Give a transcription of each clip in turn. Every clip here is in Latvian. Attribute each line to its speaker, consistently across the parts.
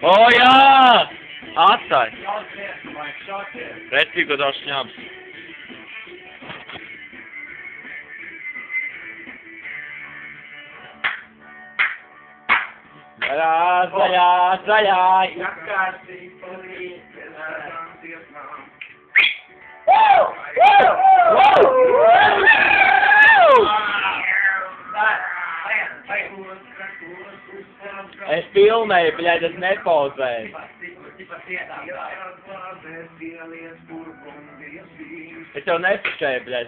Speaker 1: O jā! Atstāj! Redz, cik daudz šņāps. Zaļā, zaļā! Es filmēju, bļaļ, es nepauzēju. Es tev nepišēju, bļaļ.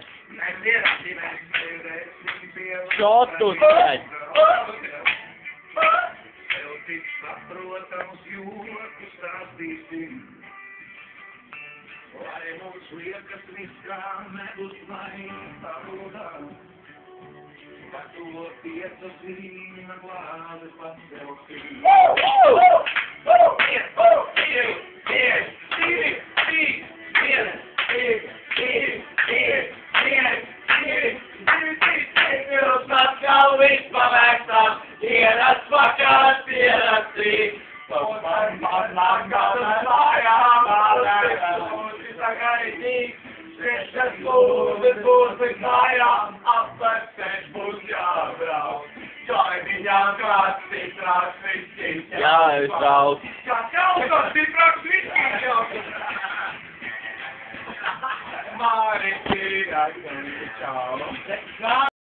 Speaker 1: Šotus, bļaļ.
Speaker 2: Lai mums liekas viss kā nebūs laimīgs parodās, bet to piecas vīna glāzi pacelsim. Svešas lūdes būs līdz mājām, apvērstēs būs jābrauc. Čaimiņām kāds stiprāks viskīs
Speaker 1: Jāizbrauc.
Speaker 2: Kā kaut kāds stiprāks viskīs jābrauc. Māri, tīrāk, čau.